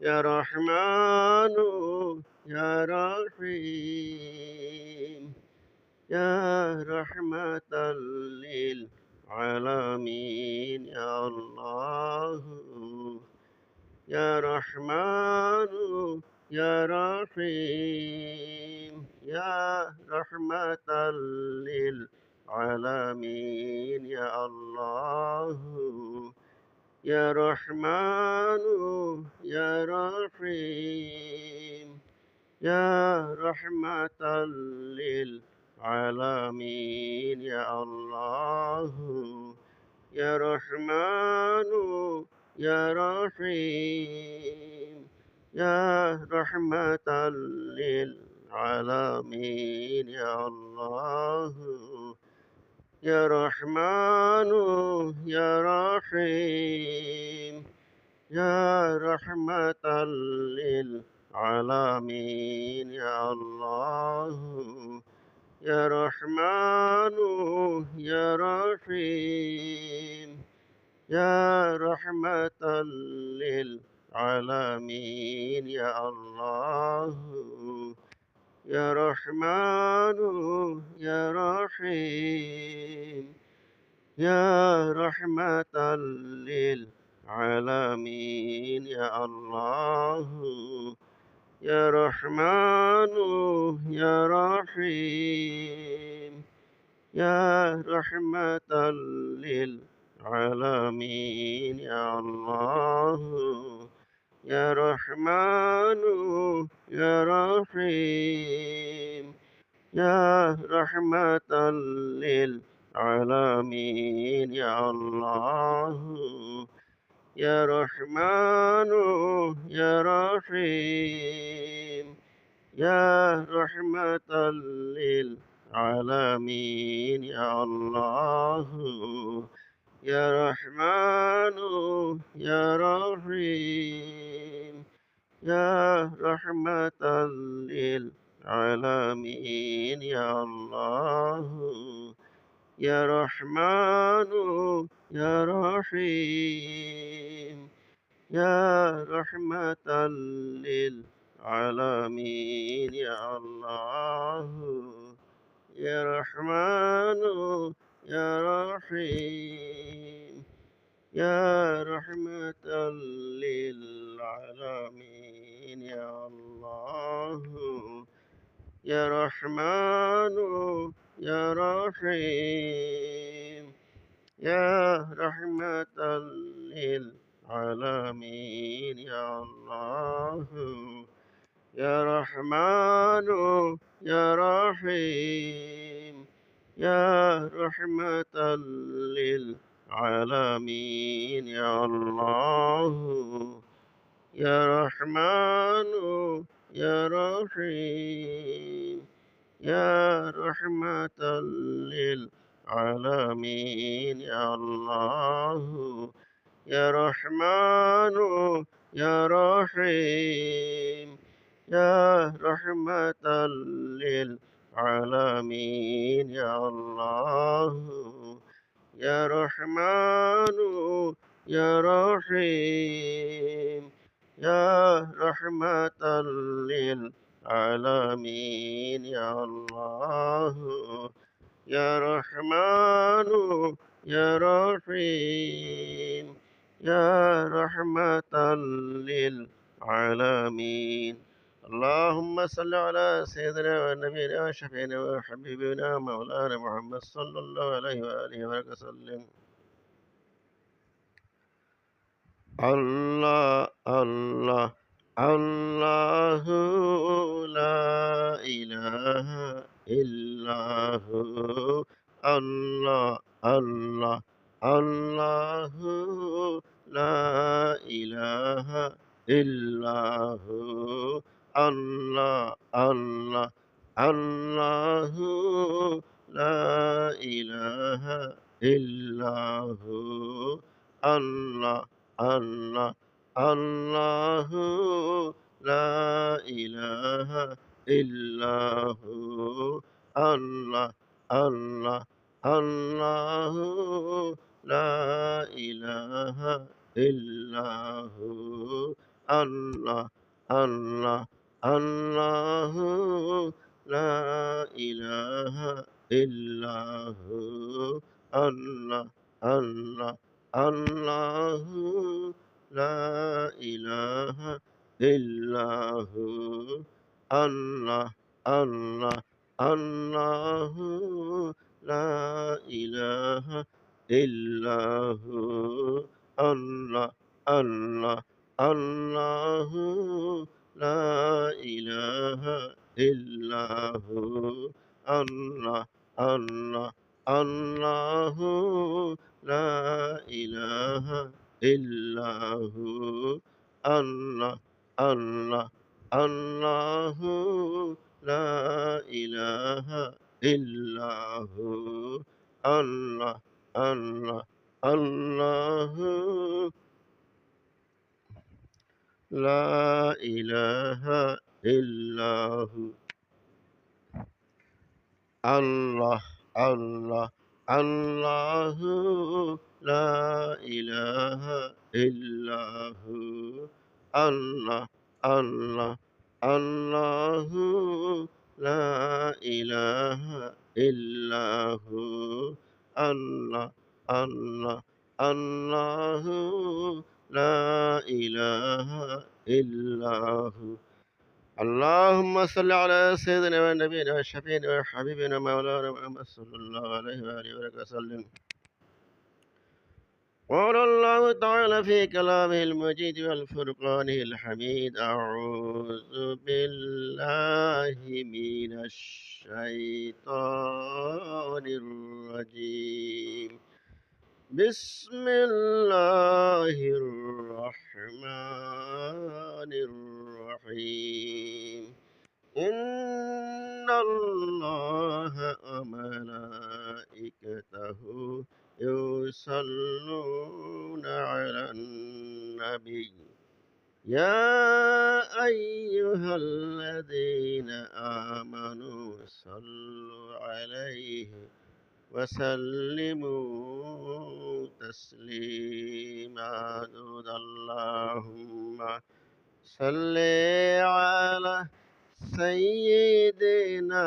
يا رحمن يا رحيم يا رحمة للعالمين يا الله يا رحمن يا رحيم يا رحمة للعالمين يا الله يا رحمن يا رحيم يا رحمة للعالمين يا الله يا رحمن يا رحيم يا رحمة للعالمين يا الله يا رحمن يا رحيم يا رحمة للعالمين يا الله يا رحمن يا رحيم يا رحمة للعالمين يا الله يا رحمن يا رحيم يا رحمة للعالمين يا الله يا رحمن يا رحيم يا رحمة للعالمين يا الله يا رحمن يا رحيم يا رحمة للعالمين يا الله يا رحمن يا رحيم يا رحمة للعالمين يا الله يا رحمن يا رحيم يا رحمة للعالمين يا الله يا رحمن يا رحيم يا رحمة للعالمين يا الله يا رحمن يا رحيم يا رحمة للعالمين يا الله يا رحمن يا رحيم يا رحمة للعالمين يا الله يا رحمن يا رحيم يا رحمة للعالمين يا الله يا رحمن يا رحيم يا رحمة للعالمين يا الله يا رحمن يا رحيم يا رحمة للعالمين يا الله يا رحمن يا رحيم يا رحمة للعالمين يا الله يا رحمن يا رحيم يا رحمة للعالمين اللهم صل على سيدنا ونبينا وشفينا وحبيبنا مولانا محمد صلى الله عليه وآله وسلم الله الله الله لا إله إلا هو الله الله الله لا إله إلا هو الله الله الله لا إله إلا هو الله الله الله لا إله إلا هو الله الله الله لا إله إلا هو আল্লাহ আল্লাহ আল্লাহু লা ইলাহা ইল্লাহু আল্লাহ আল্লাহ আল্লাহু লা ইলাহা ইল্লাহু আল্লাহ আল্লাহ আল্লাহু লা ইলাহা ইল্লাহু আল্লাহ আল্লাহ আল্লাহু লা ইলাহা ইল্লাহু আল্লাহ আল্লাহ আল্লাহু লা ইলাহা ইল্লাহু আল্লাহ আল্লাহ আল্লাহু লা ইলাহা ইল্লাহু আল্লাহ আল্লাহ আল্লাহু লা ইলাহা ইল্লাহু আল্লাহ আল্লাহ আল্লাহু লা ইলাহা ইল্লাহু আল্লাহ আল্লাহ আল্লাহু লা ইলাহা ইল্লাহু আল্লাহ আল্লাহ আল্লাহু লা ইলাহা ইল্লাহু اللهم صل على سيدنا ونبينا وشفينا وحبيبنا مولانا محمد صلى الله عليه وآله وسلم. قال الله تعالى في كلامه المجيد والفرقانه الحميد: أعوذ بالله من الشيطان الرجيم. بسم الله الرحمن الرحيم. إن الله وملائكته يصلون على النبي يا أيها الذين آمنوا صلوا عليه وسلموا تسليما. اللهم صل على سيدنا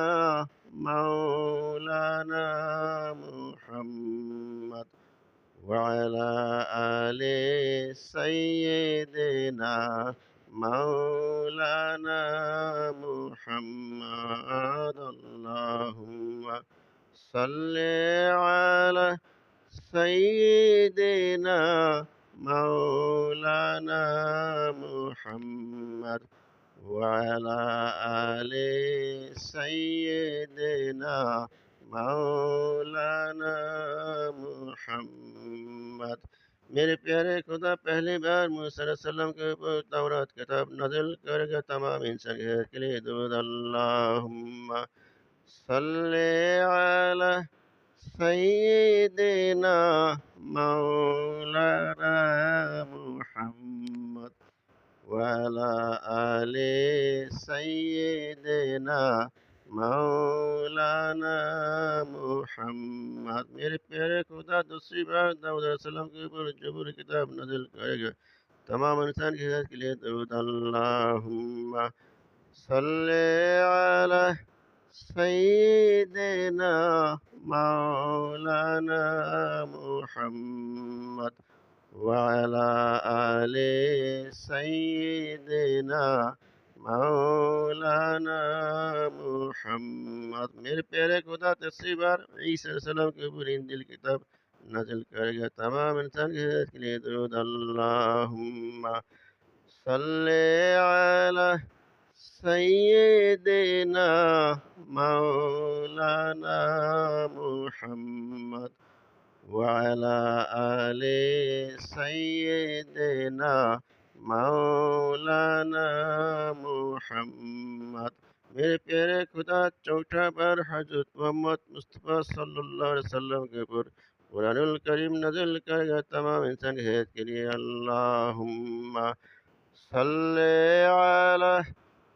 مولانا محمد وعلى آل سيدنا مولانا محمد. اللهم صل على سيدنا مولانا محمد وعلى آل سيدنا مولانا محمد. मेरे प्यारे खुदा पहली बार मूसा अलैहिस्सलाम के ऊपर तौरात किताब नाज़िल करेगा तमाम इंसान के लिए दुरूद. अल्लाहुम्मा सल्ले अला सय्यिदिना मौलाना मुहम्मद وعلى آل سيدنا मौलाना मुहम्मद. मेरे प्यारे खुदा दूसरी बार दाऊद अलैहिस्सलाम के ऊपर जबूर किताब नाज़िल करेगा तमाम इंसान की हिदायत के लिए दुरूद. अल्लाहुम्मा सल्ले अला सय्यिदिना मौलाना मुहम्मद وعلى آل سيدنا मौलाना मुहम्मद. मेरे प्यारे खुदा तीसरी बार ईसा अलैहिस्सलाम के ऊपर इंजील किताब नाज़िल करेगा तमाम इंसान की हिदायत के लिए दुरूद. अल्लाहुम्मा सल्ले अला सय्यिदिना मौलाना मुहम्मद وعلى آل سيدنا मौलाना मुहम्मद. मेरे प्यारे खुदा चौथा बार हजरत मोहम्मद मुस्तफ़ा सल्लल्लाहु अलैहि वसल्लम के ऊपर कुरानुल करीम नाज़िल करेगा तमाम इंसान की हिदायत के लिए. अल्लाहुम्मा सल्ले अला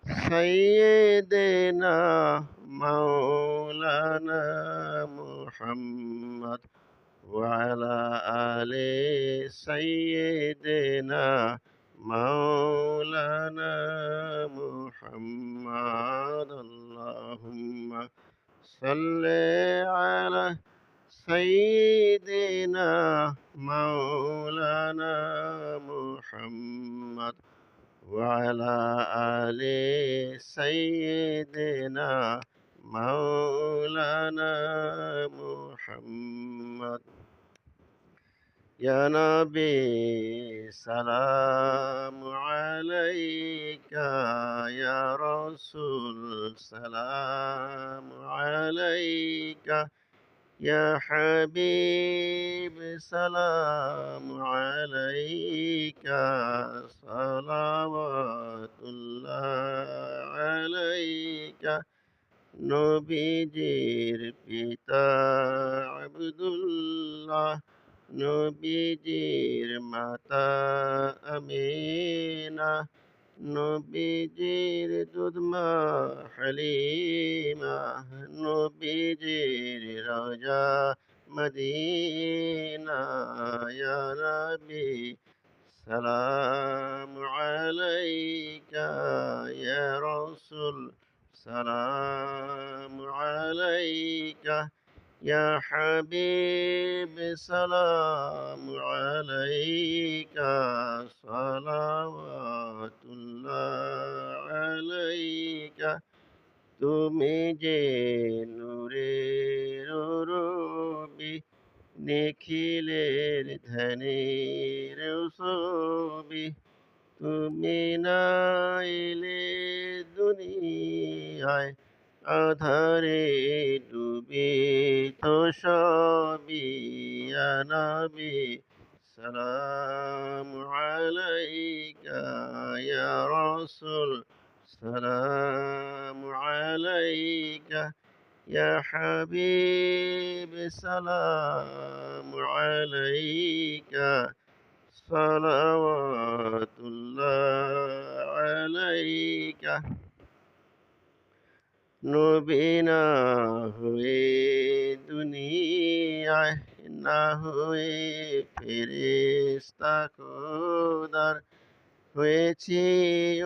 सय्यिदिना मौलाना मुहम्मद وعلى آل سيدنا مولانا محمد اللهم صل على سيدنا مولانا محمد وعلى آل سيدنا مولانا محمد يا نبي سلام عليك يا رسول سلام عليك يا حبيب سلام عليك صلوات الله عليك নবীজির পিতা আব্দুল্লাহ নবীজির মাতা আমিনা নবীজির দুধমা হালিমা নবীজির রওজা মদিনা ইয়া নবী সালাম আলাইকা ইয়া রাসূল সালাম আলাইকা ইয়া হাবিব সালাম আলাইকা সালাওয়াতুল্লাহ আলাইকা তুমি যে নূরের রবি নিখিলের ধ্যানের ছবি তুমি নাইলে দুনিয়ায় আধারে ডুবিত সবই ইয়া নবী সালাম আলাইকা ইয়া রাসূল সালাম আলাইকা ইয়া হাবিব সালাম আলাইকা সালাওয়াতুল্লাহ আলাইকা নবী না হয়ে দুনিয়ায় না হয়ে ফেরেশতা খোদার হয়েছি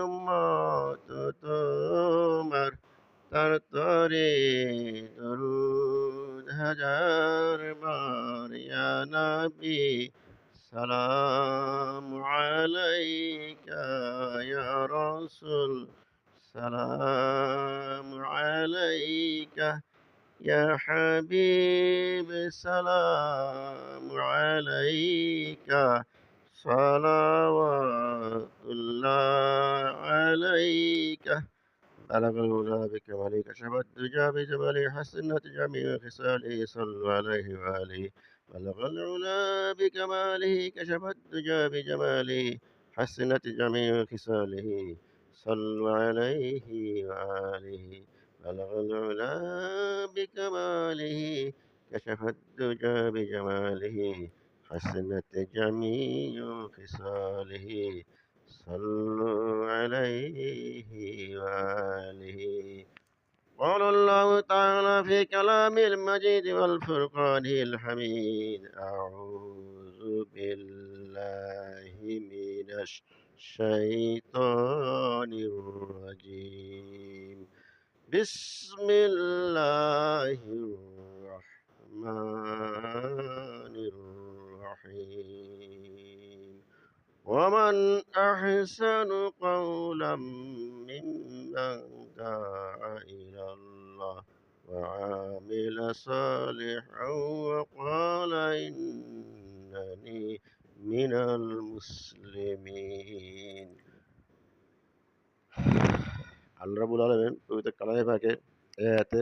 উম্মত তোমার তার তরে দরুদ হাজার বার ইয়া নবী সালাম আলাইকা ইয়া রাসূল সালাম আলাইকা ইয়া হাবিব সালাম আলাইকা সালাওয়াতুল্লাহ আলাইকা بلغ الهدى بكماله كشف الدجى بجماله حسنت جميع خصاله صلوا عليه وآله بلغ العلا بكماله كشف الدجى بجماله حسنت جميع خصاله صلوا عليه وآله بلغ العلا بكماله كشف الدجى بجماله حسنت جميع خصاله صلوا عليه وآله قال الله تعالى في كلام المجيد والفرقان الحميد أعوذ بالله من الشيطان الرجيم بسم الله الرحمن الرحيم ومن أحسن قولا ممن دعا إلى الله وعمل صالحا وقال إنني من المسلمين আল্লাহ রাব্বুল আলামিন পবিত্র কালামে পাকে এই আয়াতে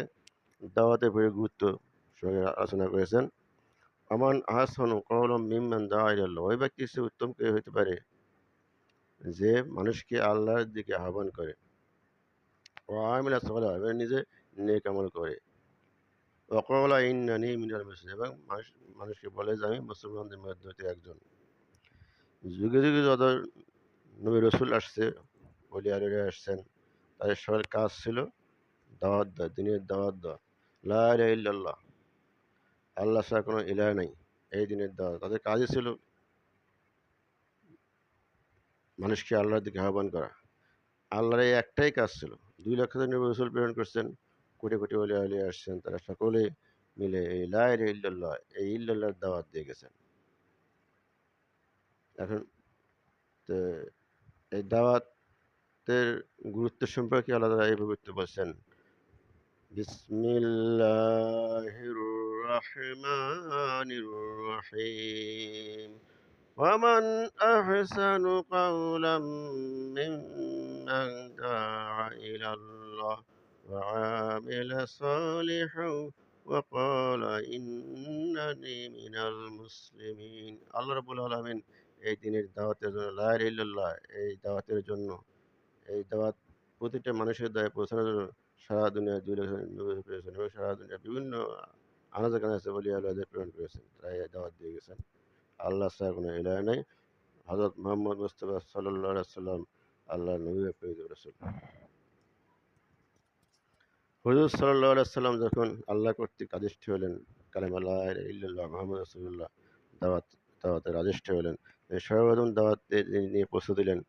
দাওয়াতের উপরে গুরুত্ব সঙ্গে আলোচনা করেছেন। আমান আহসানু কওলাম মিম্মান দাআ ইলাল্লাহ, ওই ব্যক্তি সে উত্তম কে হইতে পারে যে মানুষকে আল্লাহর দিকে আহ্বান করে, ও আমিলা সালাহ এবং নিজে নেক আমল করে, ওয়াকালা ইন্নানি মিনাল মুসলিমিন এবং মানুষকে বলে যে আমি মুসলমানদের মধ্যে হতে একজন। যুগে যুগে যত নবী রসুল আসছে, ওলি আলিরা আসছেন, তাদের সবার কাজ ছিল দাওয়াত দেওয়া, দিনের দাওয়াত দেওয়া। লা ইলাহা ইল্লাল্লাহ, আল্লাহ ছাড়া কোনো ইলাহ নাই, এই দিনের দাওয়াত তাদের কাজই ছিল। মানুষকে আল্লাহর দিকে আহ্বান করা। আল্লাহর এই একটাই কাজ ছিল। 2 লক্ষ নবী রাসূল প্রেরণ করছেন, কোটি কোটি ওলিয়া আউলিয়া আসছেন, তারা সকলে মিলে এই লা ইলাহা ইল্লাল্লাহ, এই ইল্লাল্লাহর দাওয়াত দিয়ে গেছেন। এখন তো এই দাওয়াতের গুরুত্ব সম্পর্কে আল্লাহ তাআলা এইভাবে উক্ত বলছেন, বিসমিল্লাহির রহমানির রহিম। ومن أحسن قولا ممن دعا إلى الله وعمل صالحا وقال إنني من المسلمين। আল্লাহ রাব্বুল আলামিন এই দিনের দাওয়াতের জন্য, লা ইলাহা ইল্লাল্লাহ, এই দাওয়াতের জন্য, এই দাওয়াত প্রতিটা মানুষের দায়ে পৌঁছানোর জন্য সারা দুনিয়ায় 2 লক্ষ নবী পেয়েছেন এবং সারা দুনিয়ার বিভিন্ন আনাচে কানাচে ওলিয়া আল্লাহদের প্রেরণ করেছেন, তারা এই দাওয়াত দিয়ে গেছেন। আল্লাহ ছাড়া কোনো ইলাহ নাই। হযরত মুহাম্মদ মুস্তাফা সাল্লাল্লাহু আলাইহি ওয়াসাল্লাম আল্লাহর নবী ও প্রেরিত রাসূল। হুজুর সাল্লাল্লাহু আলাইহি ওয়াসাল্লাম যখন আল্লাহ কর্তৃক আদিষ্ট হলেন, কালেমা লা ইলাহা ইল্লাল্লাহ মুহাম্মাদুর রাসূলুল্লাহ দাওয়াত দাওয়াতের আদিষ্ট হলেন। সর্বপ্রথম দাওয়াত নিয়ে পৌঁছে দিলেন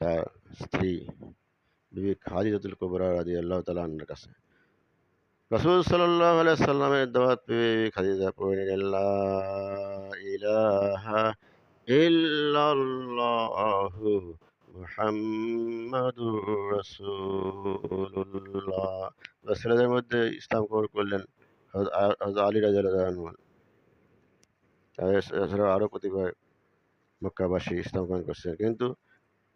তার স্ত্রী বিবি খাদিজাতুল কুবরা রাদিয়াল্লাহু তাআলা আনহার কাছে। রাসূল সাল্লাল্লাহু আলাইহি ওয়াসাল্লামের দাওয়াত পেয়ে বিবি খাদিজা পড়ে নিলেন, লা ইলাহা ইল্লাল্লাহু মুহাম্মাদুর রাসূলুল্লাহ। ছেলেদের মধ্যে ইসলাম কবুল করলেন হযরত আলী রাদিয়াল্লাহু আনহু। এছাড়াও আরও কতিপয় মক্কাবাসী ইসলাম গ্রহণ করছেন। কিন্তু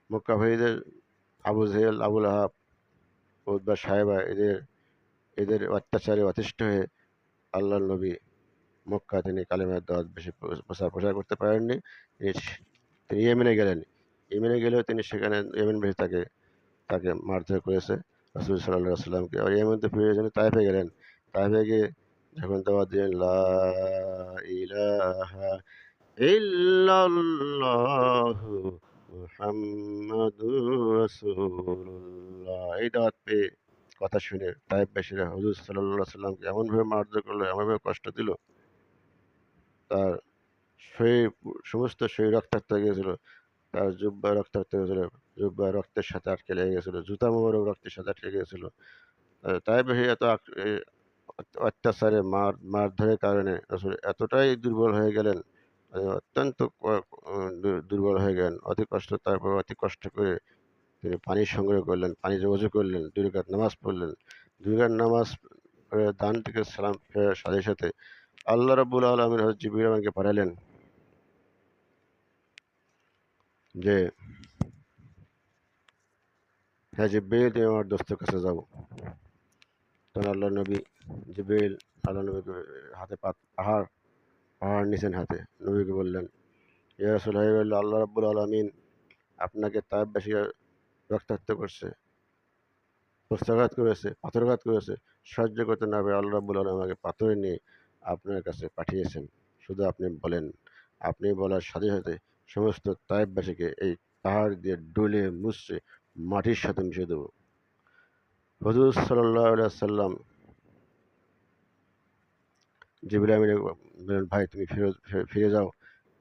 মক্কাবাসীদের আবু জেহেল, আবুল আহাব, উতবা, সাইবা এদের অত্যাচারে অতিষ্ঠ হয়ে আল্লাহর নবী মক্কা তিনি কালেমার দাওয়াত বেশি প্রচার করতে পারেননি। তিনি তিনি ইয়েমেনে গেলেন। ইয়েমেনে গেলেও তিনি সেখানে ইয়েমেনবাসী তাকে মারধর করেছে রাসূল সাল্লাল্লাহু আলাইহি ওয়াসাল্লামকে। আর ইয়েমেন থেকে ফিরে এসে তায়েফে গেলেন। তায়েফে গিয়ে যখন দাওয়াত দিলেন, লা ইলাহা ইল্লাল্লাহু মুহাম্মাদুর রাসূলুল্লাহ, এই দাওয়াত পেয়ে কথা শুনে তায়েফবাসীরা হুজুর সাল্লাল্লাহু আলাইহি ওয়াসাল্লামকে এমনভাবে মারধর করলো, এমনভাবে কষ্ট দিল, তার শরীর সমস্ত শরীর রক্তাক্ত হয়ে গিয়েছিল। তার জুব্বা রক্তাক্ত হয়ে গেছিল, জুব্বা রক্তের সাথে আটকে লেগে গেছিল, জুতা মোবারক রক্তের সাথে আটকে গিয়েছিল। তায়েফবাসী এত অত্যাচারে মারধরের কারণে রাসূল এতটাই দুর্বল হয়ে গেলেন, অত্যন্ত দুর্বল হয়ে গেলেন। তারপর অতি কষ্ট করে তিনি পানি সংগ্রহ করলেন, পানিতে ওযু করলেন, 2 রাকাত নামাজ পড়লেন। 2 রাকাত নামাজ পড়ে ডান দিকে সালাম ফেরার সাথে সাথে আল্লাহ রাব্বুল আলামিন হযরত জিবরিল আমিনকে পাঠালেন যে, হ্যাঁ জিবরিল, তুমি আমার দোস্তের কাছে যাও। তখন আল্লাহর নবী জিবরিল আল্লাহর নবীকে হাতে পাহাড় নিছেন হাতে। নবীকে বললেন, ইয়া রাসূলুল্লাহ, আল্লাহ রাব্বুল আলামিন আপনাকে তায়েফবাসীরা রক্তাক্ত করছে, প্রস্ত্রাঘাত করেছে, পাথরাঘাত করেছে। সহ্য করতে না পেরে আল্লাহ রাব্বুল আলামিন আমাকে পাথরে নিয়ে আপনার কাছে পাঠিয়েছেন। শুধু আপনি বলেন। আপনি বলার সাথে সাথে সমস্ত তায়েফবাসীকে এই পাহাড় দিয়ে ডলে মুছড়ে মাটির সাথে মিশিয়ে দেব। হুজুর সাল্লাল্লাহু আলাইহি ওয়াসাল্লাম জিবরিল আমিনকে বললেন, ভাই তুমি ফিরে যাও,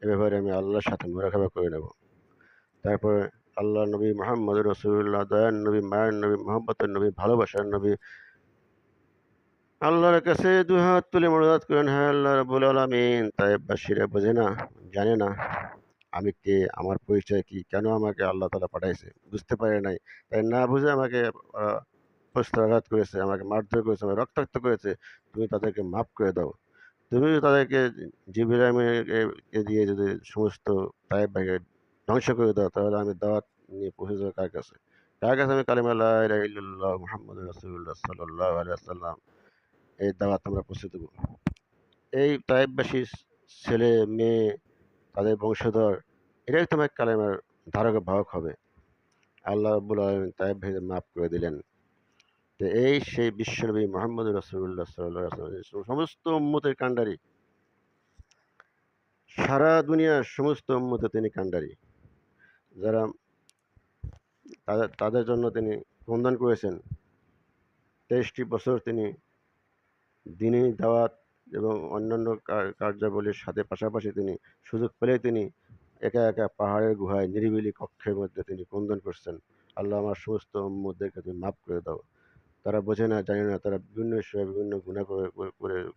এ ব্যাপারে আমি আল্লাহর সাথে মুরাকাবা করে নেব। তারপরে আল্লাহর নবী মুহাম্মদুর রাসূলুল্লাহ, দয়ার নবী, মায়ের নবী, মহব্বতের নবী, ভালোবাসার নবী আল্লাহর কাছে 2 হাত তুলে মোনাজাত করেন, হ্যাঁ আল্লাহ রাব্বুল আলামিন, তায়েফবাসীরা বোঝে না, জানে না আমি কে, আমার পরিচয় কি, কেন আমাকে আল্লাহ তাআলা পাঠাইছে, বুঝতে পারে নাই। তাই না বুঝে আমাকে আ প্রস্ত্রাঘাত করেছে, আমাকে মারধর করেছে, আমাকে রক্তাক্ত করেছে। তুমি তাদেরকে মাফ করে দাও। তুমি যদি তাদেরকে জিবরিল আমিনকে দিয়ে যদি সমস্ত তায়েফবাসীকে ধ্বংস করে দাও, তাহলে আমি দাওয়াত নিয়ে পৌঁছে যাবো কার কাছে? কার কাছে আমি কালিমা লা ইলাহা ইল্লাল্লাহ মুহাম্মাদুর রাসূলুল্লাহ সাল্লাল্লাহু আলাইহি ওয়াসাল্লাম এই দাওয়াত আমরা পৌঁছে দেব। এই তায়েফবাসীর ছেলে, মেয়ে, তাদের বংশধর, এরাই তোমার কালেমার ধারক বাহক হবে। আল্লাহ রাব্বুল আলামিন তায়েফবাসীদের মাফ করে দিলেন। তো এই সেই বিশ্বনবী মুহাম্মদুর রাসূলুল্লাহ সাল্লাল্লাহু আলাইহি ওয়াসাল্লাম সমস্ত উম্মতের কান্ডারি। সারা দুনিয়ার সমস্ত উম্মতে তিনি কান্ডারি। যারা তাদের জন্য তিনি ক্রন্দন করেছেন। 23টি বছর তিনি দ্বীনি দাওয়াত এবং অন্যান্য কার্যাবলীর সাথে পাশাপাশি তিনি সুযোগ পেলেই তিনি একা একা পাহাড়ের গুহায় নিরিবিলি কক্ষের মধ্যে তিনি ক্রন্দন করছেন, আল্লাহ আমার সমস্ত উম্মতদেরকে তুমি মাফ করে দাও। তারা বোঝে না, জানে না, তারা বিভিন্ন সময় বিভিন্ন গুনাহ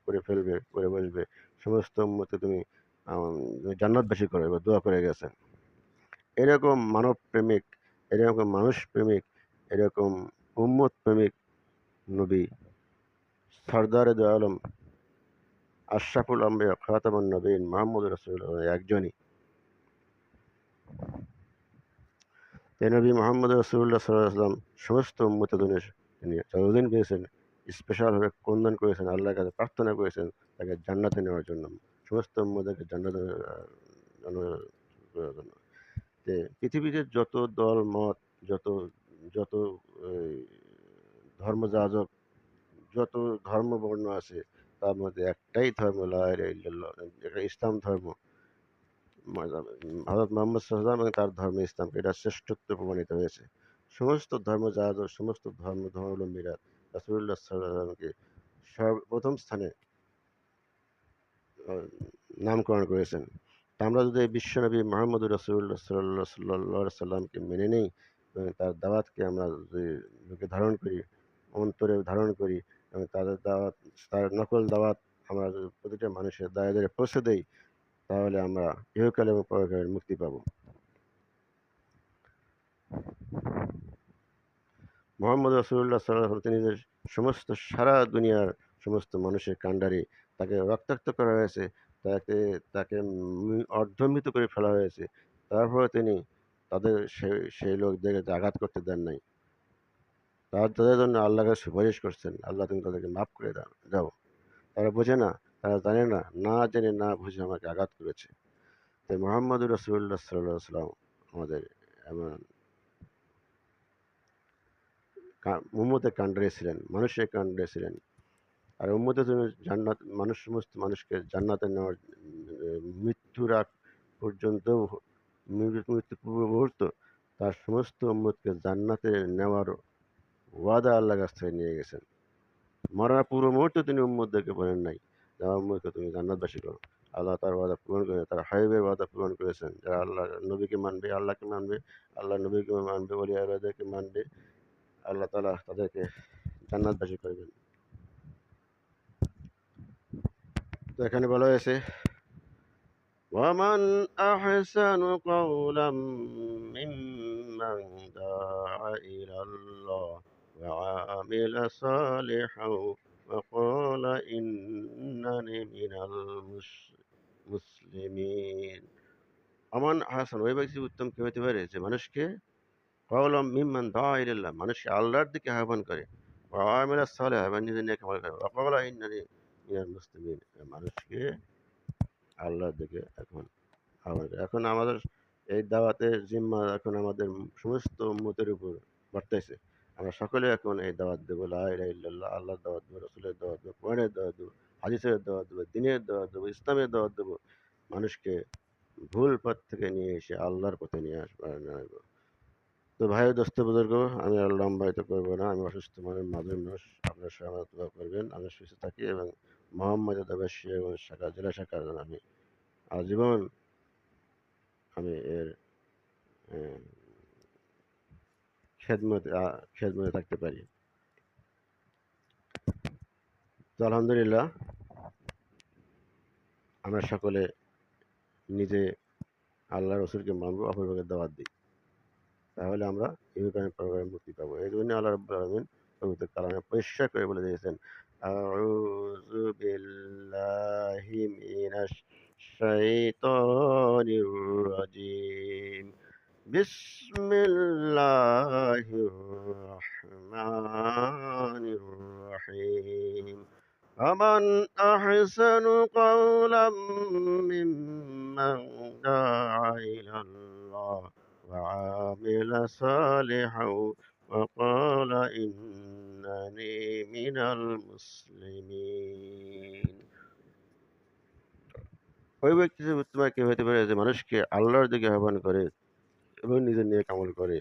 করে ফেলবে, করে বসবে। সমস্ত উম্মতকে তুমি জান্নাতবাসী করো, এবার দোয়া করে গেছেন। এরকম মানব প্রেমিক, এরকম মানুষ প্রেমিক, এরকম উম্মত প্রেমিক নবী সরদারে দো আলম আশরাফুল আম্বিয়া খাতামুন নবীন মুহাম্মদুর রাসূলুল্লাহ একজনই। এই নবী মুহাম্মদ রাসূলুল্লাহ সাল্লাল্লাহু আলাইহি ওয়াসাল্লাম সমস্ত উম্মতের জন্য তিনি জন্মদিন পেয়েছেন, স্পেশালভাবে ক্রন্দন করেছেন, আল্লাহর কাছে প্রার্থনা করেছেন তাকে জান্নাতে নেওয়ার জন্য, সমস্ত উম্মতকে জান্নাতে নেওয়ার জন্য। যে পৃথিবীতে যত দল মত, যত যত এই, ধর্মযাজক, যত ধর্ম বর্ণ আছে, তার মধ্যে একটাই ধর্ম, লা ইলাহা ইল্লাল্লাহ, এটা ইসলাম ধর্ম। হযরত মুহাম্মদ সাল্লাল্লাহু আলাইহি ওয়াসাল্লাম এবং তার ধর্মে ইসলাম, এটা শ্রেষ্ঠত্ব প্রমাণিত হয়েছে। সমস্ত ধর্মযাজক, সমস্ত ধর্মাবলম্বীরা রাসূলুল্লাহ সাল্লাল্লাহু আলাইহি ওয়াসাল্লামকে সর্বপ্রথম স্থানে নামকরণ করেছেন। তা আমরা যদি এই বিশ্বনবী মুহাম্মদুর রাসূলুল্লাহ সাল্লাল্লাহু আলাইহি সাল্লামকে মেনে নেই এবং তার দাওয়াতকে আমরা যদি বুকে ধারণ করি, অন্তরে ধারণ করি এবং তাদের দাওয়াত, তার নকল দাওয়াত আমরা যদি প্রতিটা মানুষের দ্বারে দ্বারে পৌঁছে দেই, তাহলে আমরা ইহকাল এবং পরকালে মুক্তি পাব। মুহাম্মদ রাসূলুল্লাহ সাল্লাল্লাহু আলাইহি ওয়াসাল্লাম তিনি যে সমস্ত সারা দুনিয়ার সমস্ত মানুষের কাণ্ডারি, তাকে রক্তাক্ত করা হয়েছে, তাকে তাকে অর্ধমৃত করে ফেলা হয়েছে। তারপরে তিনি তাদের সেই লোকদেরকে আঘাত করতে দেন নাই। তাদের জন্য আল্লাহর কাছে সুপারিশ করছেন, আল্লাহ তুমি তাদেরকে মাফ করে দাও। তারা বোঝে না, তারা জানে না, না জেনে না বুঝে আমাকে আঘাত করেছে। তাই মুহাম্মদুর রাসূলুল্লাহ সাল্লাল্লাহু আলাইহি ওয়াসাল্লাম আমাদের এমন উম্মতের কাণ্ডারি ছিলেন, মানুষের কাণ্ডারি ছিলেন। আর উম্মতের জন্য জান্নাত, মানুষ সমস্ত মানুষকে জান্নাতে নেওয়ার মৃত্যুর আগ পর্যন্ত, মৃত্যু পূর্ব মুহূর্ত তার সমস্ত উম্মতকে জান্নাতে নেওয়ার ওয়াদা আল্লাহর কাছ থেকে নিয়ে গেছেন। মরার পূর্ব মুহূর্তে তিনি উম্মতদেরকে বলেন নাই যে আমার উম্মতকে তুমি জান্নাতবাসী করো। আল্লাহ তার ওয়াদা পূরণ করে, তার হাবিবের ওয়াদা পূরণ করেছেন। যারা আল্লাহ নবীকে মানবে, আল্লাহকে মানবে, আল্লাহ নবীকে মানবে, ওলিয়া আল্লাহদেরকে মানবে, আল্লাহ তাআলা তাদেরকে জান্নাতবাসী করবেন। তো এখানে বলা হয়েছে ومن أحسن قولا ممن دعا إلى الله وعمل صالحا وقال إنني من المسلمين। অমান আহসান, ওই ব্যক্তি উত্তম কি হতে পারে যে মানুষকে কওলাম মিম্মান দাআ ইলাল্লাহ, মানুষকে আল্লাহর দিকে আহ্বান করে, ওয়া আমিলা সালিহা, এবং নিজে নেক আমল করে, ওয়া ক্বালা ইন্নানি মিনাল মুসলিমিন, মানুষকে আল্লাহর দিকে এখন আহ্বান করে। এখন আমাদের এই দাওয়াতের জিম্মা এখন আমাদের সমস্ত উম্মতের উপর বর্তাইছে। আমরা সকলে এখন এই দাওয়াত দেবো, লা ইলাহা ইল্লাল্লাহ, আল্লাহর দাওয়াত দেবো, রাসূলের দাওয়াত দেবো, কোরআনের দাওয়াত দেবো, হাদিসের দাওয়াত দেবো, দ্বীনের দাওয়াত দেবো, ইসলামের দাওয়াত দেবো। মানুষকে ভুল পথ থেকে নিয়ে এসে আল্লাহর পথে নিয়ে আসবো। তো ভাই, দোস্ত, বুজুর্গ, আমি আর লম্বায়িত করবো না। আমি অসুস্থ মাঝের মানুষ, আপনার সবাই আমার দোয়া করবেন আমি সুস্থ থাকি এবং মোহাম্মদ দাবাসী এবং শাখা জেলা শাখার আমি আজীবন আমি এর আহ, খেদমতে থাকতে পারি। তো আলহামদুলিল্লাহ, আমরা সকলে নিজে আল্লাহ রসুলকে মানবো, অপরভাগে দাওয়াত দিই, তাহলে আমরা ইহকালীন পরকালে মুক্তি পাবো। এই জন্য আল্লাহ রাব্বুল আলামিন পবিত্র কালামে পরিষ্কার করে বলে দিয়েছেন, আউযু বিল্লাহি মিনাশ শাইতানির রাজিম, বিসমিল্লাহির রহমানির রহিম। ومن أحسن قولا ممن دعا إلى الله وعمل صالحا وقال إنني من المسلمين। ওই ব্যক্তি তোমার কি হতে পারে যে মানুষকে আল্লাহর দিকে আহ্বান করে এবং নিজের নেক আমল করে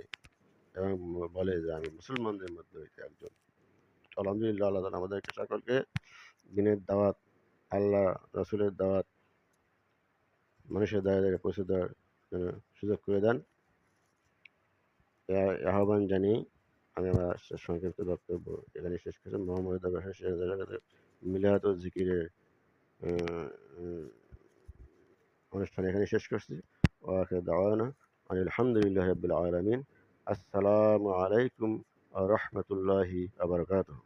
এবং বলে যে আমি মুসলমানদের মধ্যে হইতে একজন। আলহামদুলিল্লাহ, আল্লাহ তাআলা আমাদেরকে সকলকে দিনের দাওয়াত আল্লাহ রসুলের দাওয়াত মানুষের দ্বারা দ্বারা পৌঁছে দেওয়ার জন্য সুযোগ করে দেন। আহ্বান জানিয়ে আমি আমার সংক্ষিপ্ত বক্তব্য এখানে শেষ করছি। মোহাম্মদ মিলাদ ও জিকিরের অনুষ্ঠান এখানে শেষ করছি। ওয়াখির দাওয়ানা আলহামদুলিল্লাহি রাব্বিল আলামিন। আসসালামু আলাইকুম ওয়া রাহমাতুল্লাহি ওয়া বারাকাতুহু।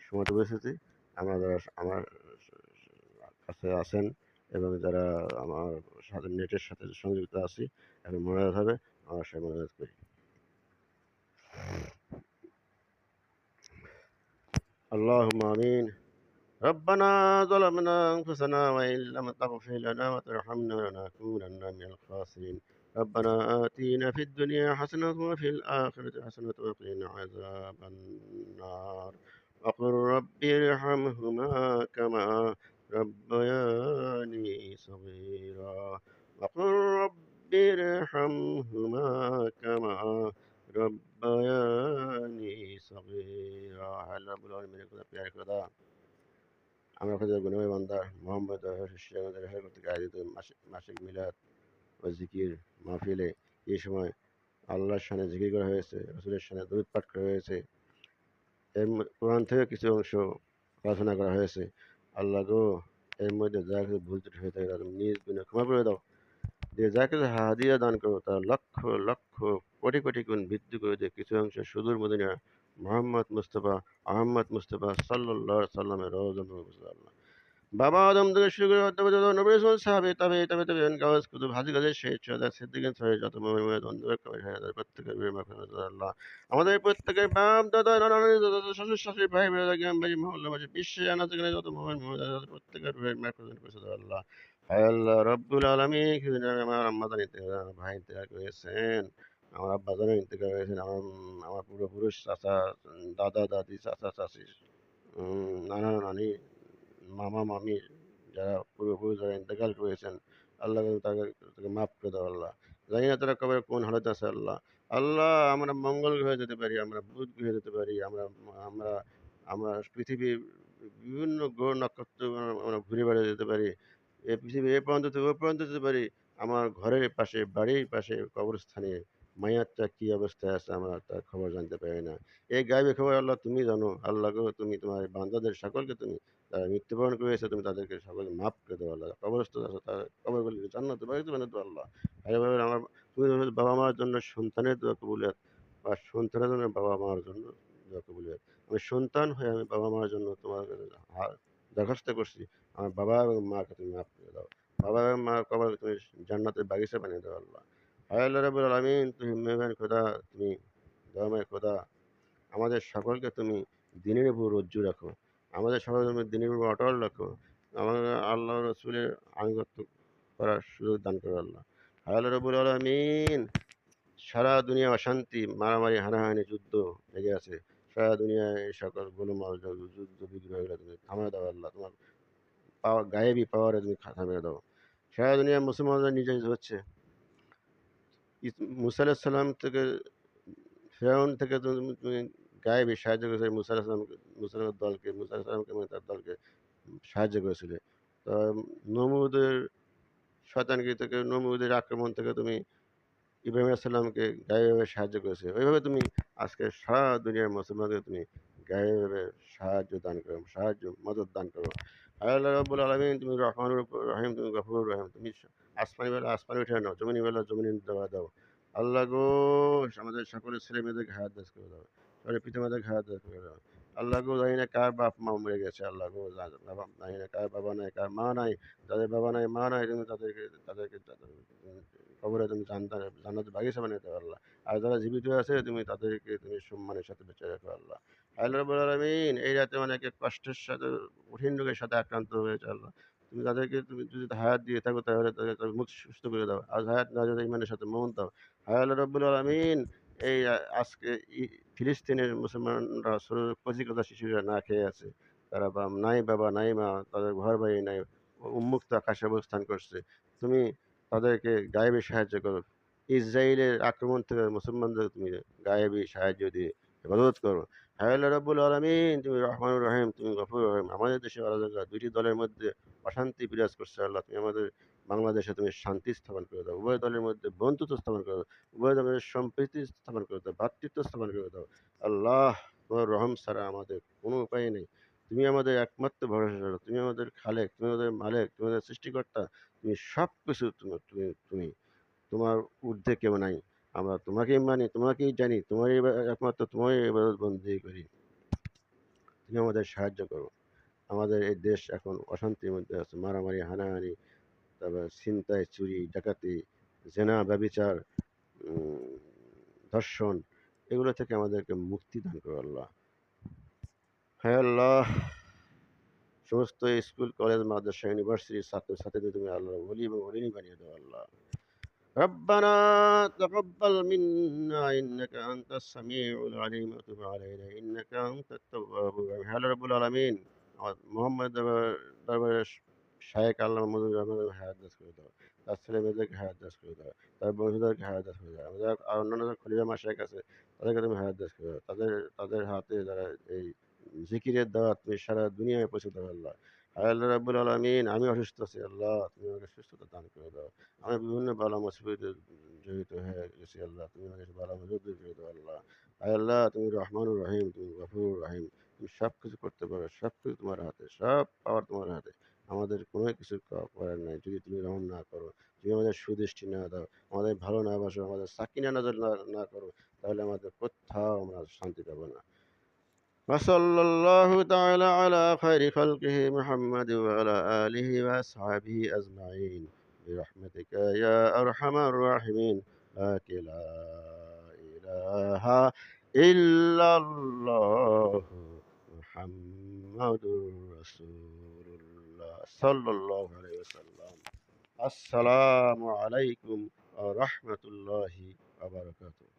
সময় উপস্থিতি আমরা যারা আমার কাছে আছেন এবং যারা আমার সাথে নেটের সাথে সংযুক্ত আছি, এখন মোনাজাত হবে, আমার সাথে মোনাজাত করি। আল্লাহুম্মা আমিন। ربنا ظلمنا أنفسنا وإن لم تغفر لنا وترحمنا لنكونن من الخاسرين. ربنا آتنا في الدنيا حسنة وفي الآخرة حسنة وقنا عذاب النار. وقل رب ارحمهما كما ربياني صغيرا. وقل رب ارحمهما كما ربياني صغيرا. আল্লাহ রাব্বুল আলামিনের কথা প্যার খোদা, আমরা খোদার গুণময় বান্দা মোহাম্মদ কর্তৃক আয়োজিত মাসিক মিলাদ ও জিকির মাহফিলে এই সময় আল্লাহর শানে জিকির করা হয়েছে, রসুলের শানে দরুদ পাঠ করা হয়েছে, কোরআন থেকে কিছু অংশ আলোচনা করা হয়েছে। আল্লাহ গো, এর মধ্যে যা কিছু ভুল ত্রুটি হয়ে থাকে তাদের নিজ গুণে ক্ষমা করে দাও। দিয়ে যা কিছু হাদিয়া দান করো তার লক্ষ লক্ষ কোটি কোটি গুণ বৃদ্ধি করে দিয়ে কিছু অংশ সুদূর মদিনা আহমদ মুস্তফা সাল্লাল্লাহু আলাইহি সাল্লামের রওজা মুবারক। বাবা আদম থেকে শুরু করে নবী রাসূল সাহাবী তাবে গাওয়াজ কুতুব হাজী গাজী শহীদ শুহাদা সিদ্দিকীন সহিহ যত মুমিন অন্ধকার কবর হায়াতের প্রত্যেকের বিয়ে মাগফিরাত আল্লাহ। আমাদের প্রত্যেকের বাপ দাদা নানা নানি দাদা শ্বশুর শাশুড়ি ভাই বোনেরা গ্রামবাসী মহল্লাবাসী বিশ্বে জানা যেখানে যত মুমিন তাদের প্রত্যেকের বিয়ে মাগফিরাত করে দাও আল্লাহ। হায় আল্লাহ রব্বুল আলামিন, কিছুদিন আগে আমার আম্মা জান ইন্তেকাল, আমার ভাই ইন্তেকাল করেছেন, আমার আব্বা জান ইন্তেকাল করেছেন, আমার পূর্বপুরুষ চাচা দাদা দাদি চাচা চাচি নানা নানি মামা মামি যারা পূর্বপুরুষ যারা ইন্তেকাল করেছেন, আল্লাহ তাকে মাফ করে দাও আল্লাহ। জানি না তারা কবে কোন হালতে আছে আল্লাহ। আল্লাহ আমরা মঙ্গল গ্রহে যেতে পারি, আমরা বুধ গ্রহে যেতে পারি, আমরা আমরা আমরা পৃথিবীর বিভিন্ন গ্রহ নক্ষত্র আমরা ঘুরে বেড়াতে যেতে পারি, এই পৃথিবীর এ প্রান্ত থেকে ওই প্রান্ত যেতে পারি। আমার ঘরের পাশে বাড়ির পাশে কবরস্থানে মায়াতটা কি অবস্থায় আছে আমরা তার খবর জানতে পারি না। এই গায়েবী খবর আল্লাহ তুমি জানো। আল্লাহ গো, তুমি তোমার বান্দাদের সকলকে তুমি যারা মৃত্যুবরণ করেছে তুমি তাদেরকে সকলকে মাফ করে দেবো আল্লাহ। কবরস্থ আছে তার কবরগুলিকে জান্নাতে বাড়িতে বানিয়ে দেবো আল্লাহ। এভাবে আমার তুমি বাবা মার জন্য সন্তানের দোয়া কবুলিয়ত, বা সন্তানের জন্য বাবা মার জন্য দোয়া কবুলিয়ত। আমি সন্তান হয়ে আমি বাবা মার জন্য তোমার কাছে দরখাস্ত করছি, আমার বাবা এবং মাকে তুমি মাফ করে দাও। বাবা এবং মার কবরকে তুমি জান্নাতের বাগিচা বানিয়ে দাও আল্লাহ। হায় আল্লাহ রাব্বুল আলামিন, তুমি মেহেরবান খোদা, তুমি দয়াময় খোদা। আমাদের সকলকে তুমি দিনের উপর রজ্জু রাখো, আমাদের সকলকে তুমি দিনের উপর অটল রাখো। আমার আল্লাহ রসুলের আনুগত্য করার সুযোগ দান করো আল্লাহ। হায় আল্লাহ রাব্বুল আলামিন, সারা দুনিয়া অশান্তি, মারামারি, হানাহানি, যুদ্ধ লেগে আছে। সারা দুনিয়ায় এই সকল গোলমাল যুদ্ধ বিগ্রহগুলো তুমি থামিয়ে দাও আল্লাহ। তোমার পাওয়ার গায়েবী পাওয়ারে তুমি থামিয়ে দাও। সারা দুনিয়া মুসলমানরা নির্যাতিত হচ্ছে। মুসা আলাইহিস সালাম থেকে ফেরাউন থেকে তুমি গায়েবী সাহায্য করেছিলে মুসা আলাইহিস সালামকে, মুসা আলাইহিস দলকে, মুসা আলাইহিস সালামকে এবং তার দলকে সাহায্য করেছিলে। তো নমরুদের শয়তানগিরি থেকে, নমরুদের আক্রমণ থেকে তুমি ইব্রাহিম আলাইহিস সালামকে গায়েবীভাবে সাহায্য করেছিলে। ওইভাবে তুমি আজকে সারা দুনিয়ার মুসলমানদের তুমি গায়েবীভাবে সাহায্য দান করো, সাহায্য মদদ দান করো। হায় আল্লাহ রাব্বুল আলামিন, তুমি রহমানুর রহিম, তুমি গফুরুর রহিম। তুমি আসমানি বেলা আসমানে উঠে নাও, জমিনি বেলা জমিনে দেওয়া দাও। আল্লাহ গো, আমাদের সকলের ছেলে মেয়েদেরকে হায়াত দারাজ করে দাও, সকলের পিতামাতাকে হায়াত দারাজ করে দাও। আল্লাহ গো, জানি না কার বাপ মা মরে গেছে। আল্লাহ গো, জানি না কার বাবা নাই, কার মা নাই। যাদের বাবা নাই মা নাই, তুমি তাদেরকে কবরে তুমি জান্নাতের বাগিচা বানিয়ে দাও আল্লাহ। আর যারা জীবিত আছে তুমি তাদেরকে তুমি সম্মানের সাথে বেঁচে রাখো আল্লাহ। আল্লাহ রাব্বুল আলামিন, এই রাতে অনেকে কষ্টের সাথে কঠিন রোগের সাথে আক্রান্ত হয়েছে আল্লাহ। তুমি তাদেরকে তুমি যদি হায়াত দিয়ে থাকো তাহলে তাদেরকে মুখ সুস্থ করে দাও। আর হায়াত না যদি ইমানের সাথে মৌন দাও। হায় আল্লাহ রাব্বুল আলামিন, এই আজকে ফিলিস্তিনের মুসলমানরা ছোট কচিকাঁচা শিশুরা না খেয়ে আছে। তারা নাই বাবা নাই মা, তাদের ঘর বাড়ি নাই, উন্মুক্ত আকাশে অবস্থান করছে। তুমি তাদেরকে গায়েবী সাহায্য করো। ইসরায়েলের আক্রমণ থেকে মুসলমানদের তুমি গায়েবী সাহায্য দিয়ে হেফাজত করো। হায় আল্লাহ রাব্বুল আলামিন, তুমি রহমানুর রহিম, তুমি গফুরুর রহিম। আমাদের দেশে আলাদা দুইটি দলের মধ্যে অশান্তি বিরাজ করছে আল্লাহ। তুমি আমাদের বাংলাদেশে তুমি শান্তি স্থাপন করে দাও। উভয় দলের মধ্যে বন্ধুত্ব স্থাপন করে দাও। উভয় দলের সম্প্রীতি স্থাপন করে দাও। ভ্রাতৃত্ব স্থাপন করে দাও। আল্লাহ, তোমার রহম ছাড়া আমাদের কোনো উপায় নেই। তুমি আমাদের একমাত্র ভরসা। তুমি আমাদের খালেক, তুমি আমাদের মালেক, তুমি আমাদের সৃষ্টিকর্তা। তুমি সবকিছু তুমি তোমার ঊর্ধ্বে কেউ নাই। আমরা তোমাকেই মানি, তোমাকেই জানি, তোমারই একমাত্র তোমারই ইবাদত বন্দেগী করি। তুমি আমাদের সাহায্য করো। আমাদের এই দেশ এখন অশান্তির মধ্যে আছে। মারামারি, হানাহানি, তারপর ছিনতাই, চুরি, ডাকাতি, জেনা, ব্যভিচার, উম, ধর্ষণ, এগুলো থেকে আমাদেরকে মুক্তি দান করো আল্লাহ। হ্যাঁ আল্লাহ, সমস্ত স্কুল, কলেজ, মাদ্রাসা, ইউনিভার্সিটির ছাত্রছাত্রীদের তুমি আল্লাহ ওলি এবং ওলিনী বানিয়ে দাও আল্লাহ। ربنا تقبل منا إنك أنت السميع العليم وتب علينا إنك أنت التواب الرحيم। হ্যালো রব্বুল আলামিন, আমার মোহাম্মদ দরবারের শায়েখ আল্লামা মনিরুল রহমানের হায়াত দারাজ করে দাও। তার ছেলে মেয়েদেরকে হায়াত দারাজ করে দাও। তার বংশধরকে হায়াত দারাজ করে দাও। আমাদের আর অন্যান্য যারা খলিফা মাশায়েখ আছে, তাদেরকে তুমি হায়াত দারাজ করে দাও। তাদের হাতে যারা এই জিকিরের দাওয়াত তুমি সারা দুনিয়ায় পৌঁছে দাও আল্লাহ। হায় আল্লাহ রাব্বুল আলামিন, আমি অসুস্থ আছি আল্লাহ, তুমি আমাকে সুস্থতা দান করে দাও। আমি বিভিন্ন বালা মুসিবতে জড়িত হয়ে গেছি আল্লাহ, তুমি আমাকে বালা মুসিবত দূর করে দাও আল্লাহ। আয় আল্লাহ, তুমি রহমানুর রহিম, তুমি গফুরুর রহিম, তুমি সব কিছু করতে পারো, সব কিছু তোমার হাতে, সব পাওয়ার তোমার হাতে। আমাদের কোনো কিছু করার নাই যদি তুমি রহম না করো, তুমি আমাদের সুদৃষ্টি না দাও, আমাদের ভালো না বাসো, আমাদের সাকিনা নজর না করো, তাহলে আমাদের কোথাও আমরা শান্তি পাবো না। وصلى الله تعالى على خير خلقه محمد وعلى آله وأصحابه أجمعين برحمتك يا أرحم الراحمين. لا إله إلا الله محمد رسول الله صلى الله عليه وسلم. السلام عليكم ورحمة الله وبركاته.